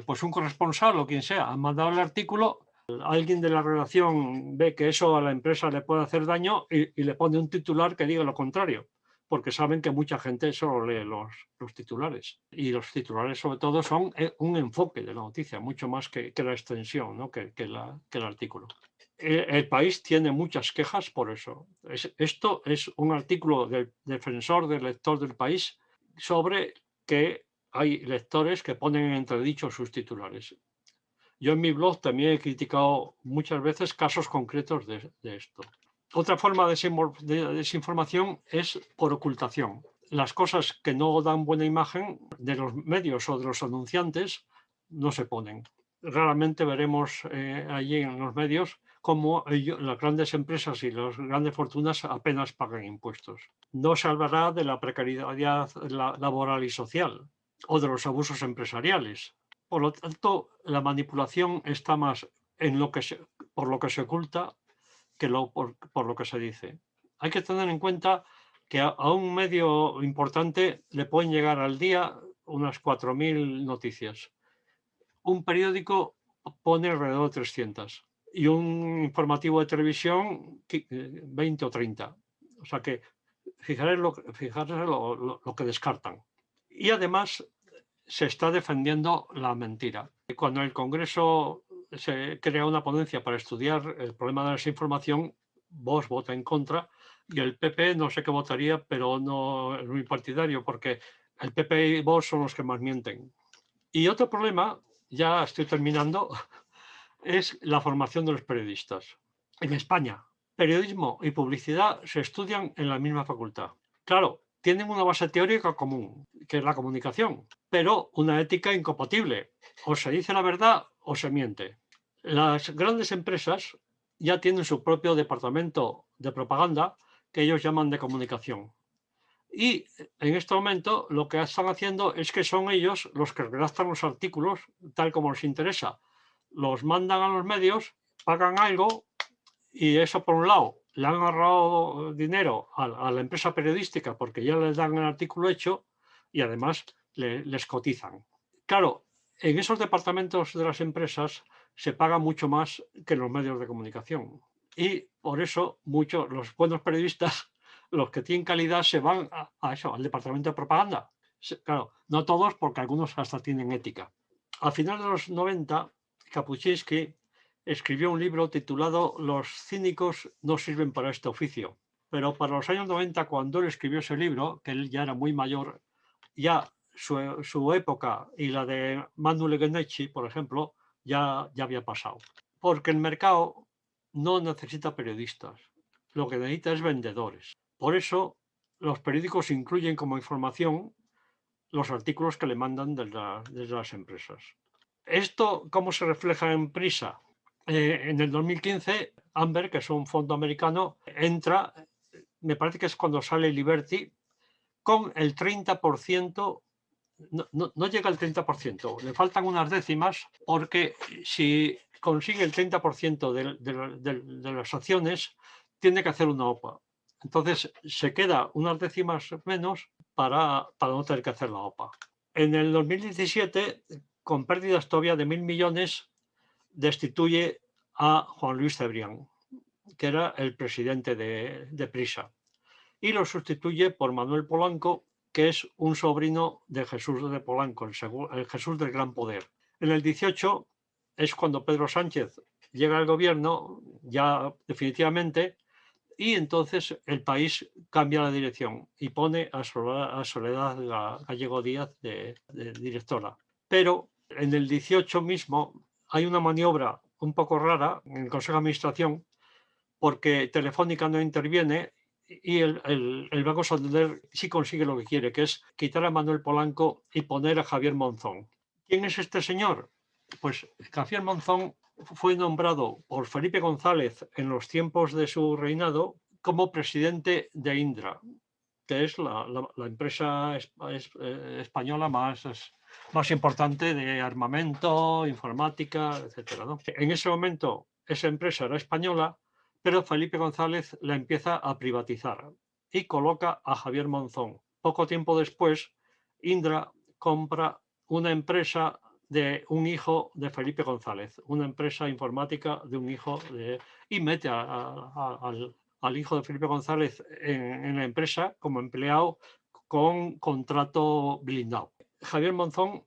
pues un corresponsal o quien sea ha mandado el artículo, alguien de la redacción ve que eso a la empresa le puede hacer daño y le pone un titular que diga lo contrario, porque saben que mucha gente solo lee los titulares. Y los titulares, sobre todo, son un enfoque de la noticia, mucho más que la extensión, ¿no? que el artículo. El País tiene muchas quejas por eso. Esto es un artículo del defensor del lector del País sobre que hay lectores que ponen en entredicho sus titulares. Yo en mi blog también he criticado muchas veces casos concretos de esto. Otra forma de desinformación es por ocultación. Las cosas que no dan buena imagen de los medios o de los anunciantes no se ponen. Raramente veremos allí en los medios cómo las grandes empresas y las grandes fortunas apenas pagan impuestos. No se hablará de la precariedad laboral y social o de los abusos empresariales. Por lo tanto, la manipulación está más por lo que se oculta que por lo que se dice. Hay que tener en cuenta que a un medio importante le pueden llegar al día unas 4.000 noticias. Un periódico pone alrededor de 300 y un informativo de televisión 20 o 30. O sea que fijaros lo que descartan. Y además se está defendiendo la mentira. Cuando en el Congreso se crea una ponencia para estudiar el problema de la desinformación, Vox vota en contra y el PP no sé qué votaría, pero no es muy partidario porque el PP y Vox son los que más mienten. Y otro problema, ya estoy terminando, es la formación de los periodistas. En España, periodismo y publicidad se estudian en la misma facultad. Claro, tienen una base teórica común, que es la comunicación, pero una ética incompatible. O se dice la verdad o se miente. Las grandes empresas ya tienen su propio departamento de propaganda que ellos llaman de comunicación. Y en este momento lo que están haciendo es que son ellos los que redactan los artículos tal como les interesa. Los mandan a los medios, pagan algo y eso por un lado le han ahorrado dinero a la empresa periodística porque ya les dan el artículo hecho y además les cotizan. Claro, en esos departamentos de las empresas se paga mucho más que en los medios de comunicación y por eso los buenos periodistas, los que tienen calidad, se van al departamento de propaganda. Claro, no todos, porque algunos hasta tienen ética. Al final de los 90, Kapuscinski escribió un libro titulado Los cínicos no sirven para este oficio. Pero para los años 90, cuando él escribió ese libro, que él ya era muy mayor, ya su época y la de Manu Leguenecci, por ejemplo, ya había pasado. Porque el mercado no necesita periodistas, lo que necesita es vendedores. Por eso los periódicos incluyen como información los artículos que le mandan desde las empresas. ¿Esto cómo se refleja en Prisa? En el 2015, Amber, que es un fondo americano, entra, me parece que es cuando sale Liberty, con el 30% no llega al 30%, le faltan unas décimas, porque si consigue el 30% de las acciones, tiene que hacer una OPA. Entonces se queda unas décimas menos para no tener que hacer la OPA. En el 2017, con pérdidas todavía de 1.000 millones, destituye a Juan Luis Cebrián, que era el presidente de Prisa, y lo sustituye por Manuel Polanco, que es un sobrino de Jesús de Polanco, el Jesús del Gran Poder. En el 18 es cuando Pedro Sánchez llega al gobierno, ya definitivamente, y entonces el país cambia la dirección y pone a Soledad Gallego Díaz de directora. Pero en el 18 mismo hay una maniobra un poco rara en el Consejo de Administración, porque Telefónica no interviene y el Banco Santander sí consigue lo que quiere, que es quitar a Manuel Polanco y poner a Javier Monzón. ¿Quién es este señor? Pues Javier Monzón fue nombrado por Felipe González en los tiempos de su reinado como presidente de Indra, que es la empresa española más importante de armamento, informática, etc. ¿no? En ese momento esa empresa era española, pero Felipe González la empieza a privatizar y coloca a Javier Monzón. Poco tiempo después, Indra compra una empresa de un hijo de Felipe González, una empresa informática de un hijo y mete al hijo de Felipe González en la empresa como empleado con contrato blindado. Javier Monzón,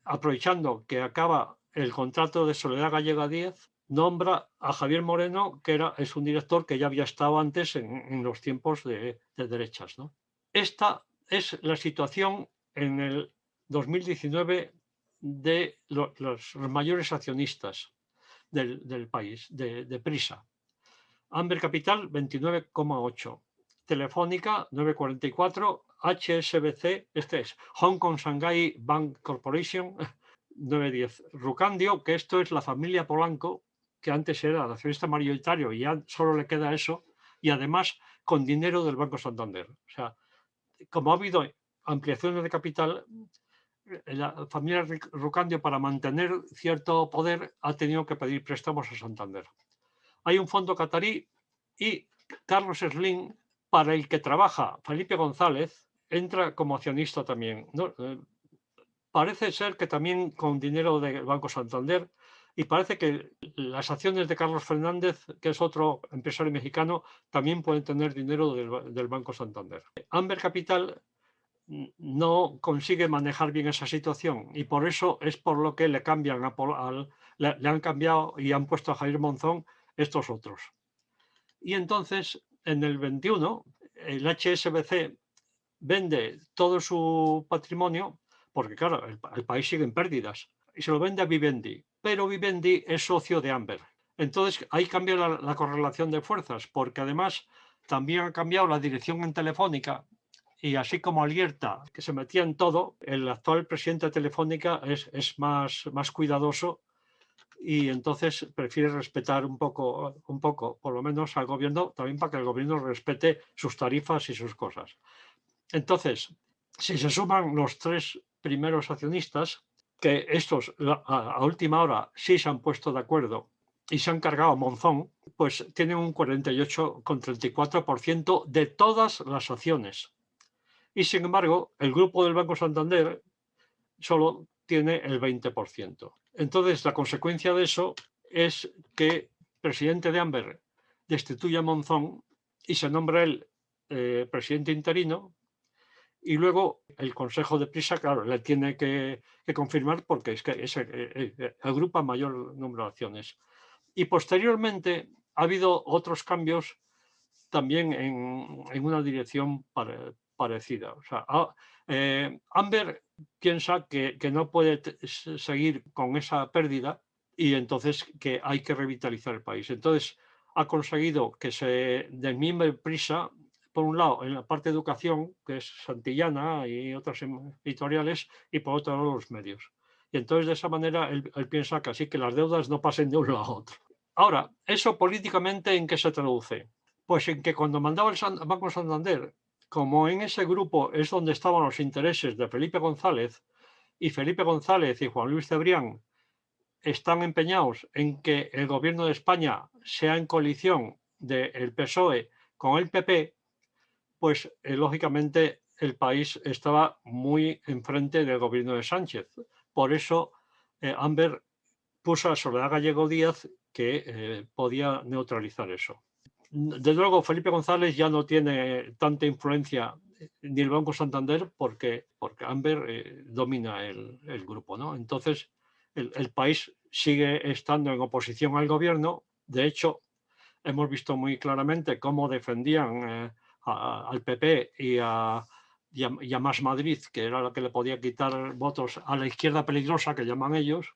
aprovechando que acaba el contrato de Soledad Gallego Díaz, nombra a Javier Moreno, que es un director que ya había estado antes en los tiempos de derechas, ¿no? Esta es la situación en el 2019 de los mayores accionistas del país, de Prisa. Amber Capital 29,8, Telefónica 9,44, HSBC, este es Hong Kong Shanghai Bank Corporation 9,10, Rucandio, que esto es la familia Polanco, que antes era el accionista mayoritario y ya solo le queda eso, y además con dinero del Banco Santander. O sea, como ha habido ampliaciones de capital, la familia Rucandio, para mantener cierto poder, ha tenido que pedir préstamos a Santander. Hay un fondo catarí y Carlos Slim, para el que trabaja Felipe González, entra como accionista también, ¿no? Parece ser que también con dinero del Banco Santander, y parece que las acciones de Carlos Fernández, que es otro empresario mexicano, también pueden tener dinero del Banco Santander. Amber Capital no consigue manejar bien esa situación y por eso es por lo que le cambian le han cambiado y han puesto a Javier Monzón estos otros. Y entonces, en el 21, el HSBC vende todo su patrimonio, porque claro, el país sigue en pérdidas, y se lo vende a Vivendi, pero Vivendi es socio de Amber. Entonces ahí cambia la correlación de fuerzas, porque además también ha cambiado la dirección en Telefónica, y así como Alierta, que se metía en todo, el actual presidente de Telefónica es más cuidadoso y entonces prefiere respetar un poco, por lo menos al gobierno, también para que el gobierno respete sus tarifas y sus cosas. Entonces, si se suman los tres primeros accionistas, que estos a última hora sí se han puesto de acuerdo y se han cargado a Monzón, pues tienen un 48,34% de todas las acciones. Y sin embargo, el grupo del Banco Santander solo tiene el 20%. Entonces, la consecuencia de eso es que el presidente de Amber destituye a Monzón y se nombra él presidente interino, y luego el Consejo de Prisa, claro, le tiene que confirmar porque es que agrupa mayor número de acciones. Y posteriormente ha habido otros cambios también en una dirección parecida. O sea, Amber piensa que no puede seguir con esa pérdida y entonces que hay que revitalizar el país. Entonces ha conseguido que se desmiembre Prisa, por un lado en la parte de educación, que es Santillana y otras editoriales, y por otro lado los medios. Y entonces de esa manera él piensa que así que las deudas no pasen de un lado a otro. Ahora, ¿eso políticamente en qué se traduce? Pues en que cuando mandaba el Banco Santander como en ese grupo es donde estaban los intereses de Felipe González, y Felipe González y Juan Luis Cebrián están empeñados en que el gobierno de España sea en coalición del PSOE con el PP, pues lógicamente el país estaba muy enfrente del gobierno de Sánchez. Por eso Amber puso a Soledad Gallego Díaz que podía neutralizar eso. Desde luego, Felipe González ya no tiene tanta influencia ni el Banco Santander porque Amber domina el grupo, ¿no? Entonces, el país sigue estando en oposición al gobierno. De hecho, hemos visto muy claramente cómo defendían al PP y a Más Madrid, que era la que le podía quitar votos a la izquierda peligrosa, que llaman ellos.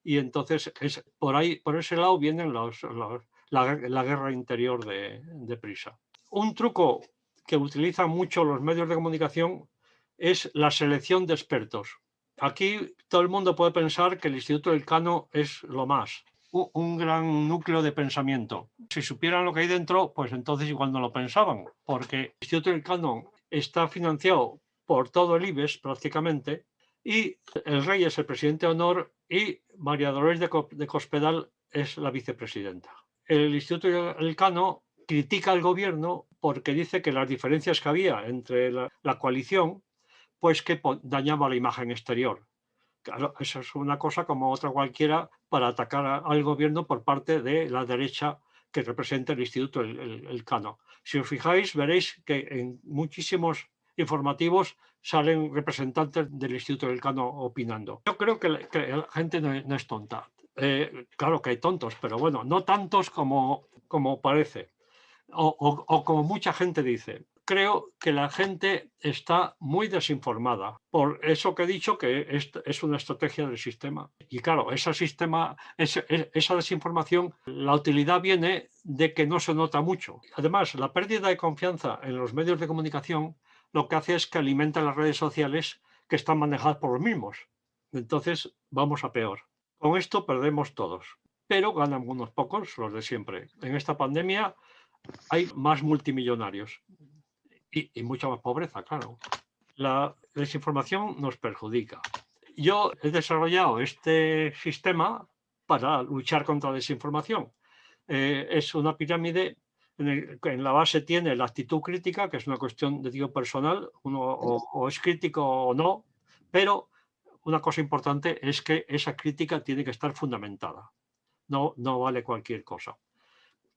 Y entonces, por ese lado vienen la guerra interior de Prisa. Un truco que utilizan mucho los medios de comunicación es la selección de expertos. Aquí todo el mundo puede pensar que el Instituto Elcano es lo más, un gran núcleo de pensamiento. Si supieran lo que hay dentro, pues entonces igual no lo pensaban, porque el Instituto Elcano está financiado por todo el IBEX prácticamente, y el rey es el presidente de honor y María Dolores de Cospedal es la vicepresidenta. El Instituto Elcano critica al gobierno porque dice que las diferencias que había entre la coalición, pues que dañaba la imagen exterior. Claro, eso es una cosa como otra cualquiera para atacar al gobierno por parte de la derecha que representa el Instituto Elcano. Si os fijáis, veréis que en muchísimos informativos salen representantes del Instituto Elcano opinando. Yo creo que la gente no es tonta. Claro que hay tontos, pero bueno, no tantos como parece o como mucha gente dice. Creo que la gente está muy desinformada por eso que he dicho, que es una estrategia del sistema. Y claro, esa desinformación, la utilidad viene de que no se nota mucho. Además, la pérdida de confianza en los medios de comunicación lo que hace es que alimenta las redes sociales que están manejadas por los mismos. Entonces, vamos a peor. Con esto perdemos todos, pero ganan unos pocos, los de siempre. En esta pandemia hay más multimillonarios y mucha más pobreza, claro. La desinformación nos perjudica. Yo he desarrollado este sistema para luchar contra la desinformación. Es una pirámide. En la base tiene la actitud crítica, que es una cuestión de tipo personal, uno o es crítico o no, pero una cosa importante es que esa crítica tiene que estar fundamentada. No vale cualquier cosa.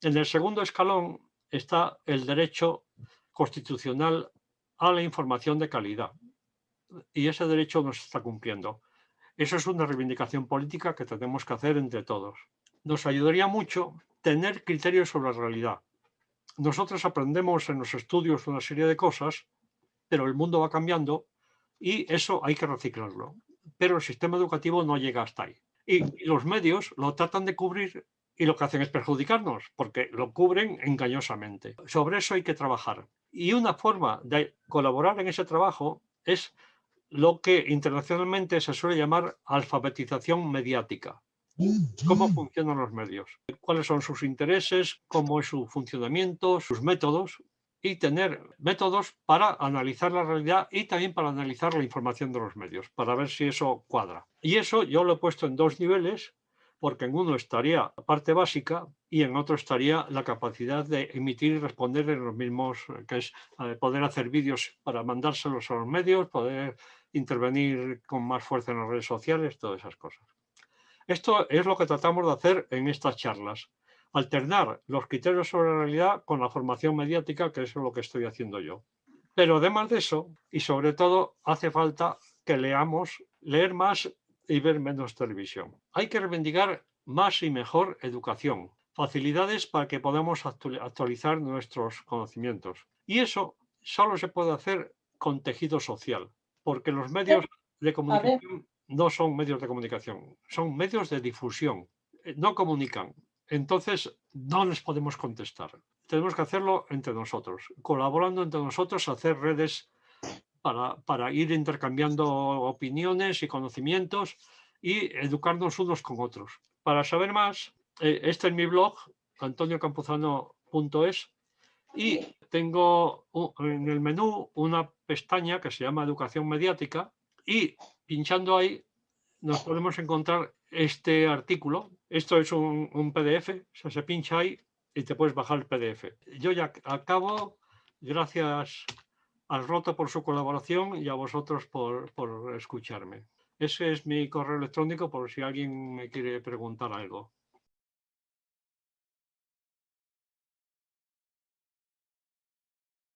En el segundo escalón está el derecho constitucional a la información de calidad. Y ese derecho no se está cumpliendo. Eso es una reivindicación política que tenemos que hacer entre todos. Nos ayudaría mucho tener criterios sobre la realidad. Nosotros aprendemos en los estudios una serie de cosas, pero el mundo va cambiando y eso hay que reciclarlo. Pero el sistema educativo no llega hasta ahí. Y los medios lo tratan de cubrir y lo que hacen es perjudicarnos, porque lo cubren engañosamente. Sobre eso hay que trabajar. Y una forma de colaborar en ese trabajo es lo que internacionalmente se suele llamar alfabetización mediática. ¿Cómo funcionan los medios? ¿Cuáles son sus intereses? ¿Cómo es su funcionamiento? ¿Sus métodos? Y tener métodos para analizar la realidad y también para analizar la información de los medios, para ver si eso cuadra. Y eso yo lo he puesto en dos niveles, porque en uno estaría la parte básica y en otro estaría la capacidad de emitir y responder en los mismos, que es poder hacer vídeos para mandárselos a los medios, poder intervenir con más fuerza en las redes sociales, todas esas cosas. Esto es lo que tratamos de hacer en estas charlas, alternar los criterios sobre la realidad con la formación mediática, que es lo que estoy haciendo yo. Pero además de eso, y sobre todo, hace falta que leer más y ver menos televisión. Hay que reivindicar más y mejor educación, facilidades para que podamos actualizar nuestros conocimientos. Y eso solo se puede hacer con tejido social, porque los medios de comunicación no son medios de comunicación, son medios de difusión, no comunican. Entonces, no les podemos contestar. Tenemos que hacerlo entre nosotros, colaborando entre nosotros, hacer redes para ir intercambiando opiniones y conocimientos y educarnos unos con otros. Para saber más, este es mi blog, antoniocampuzano.es, y tengo en el menú una pestaña que se llama Educación Mediática y pinchando ahí nos podemos encontrar este artículo. Esto es un PDF, o sea, se pincha ahí y te puedes bajar el PDF. Yo ya acabo, gracias al Roto por su colaboración y a vosotros por escucharme. Ese es mi correo electrónico por si alguien me quiere preguntar algo.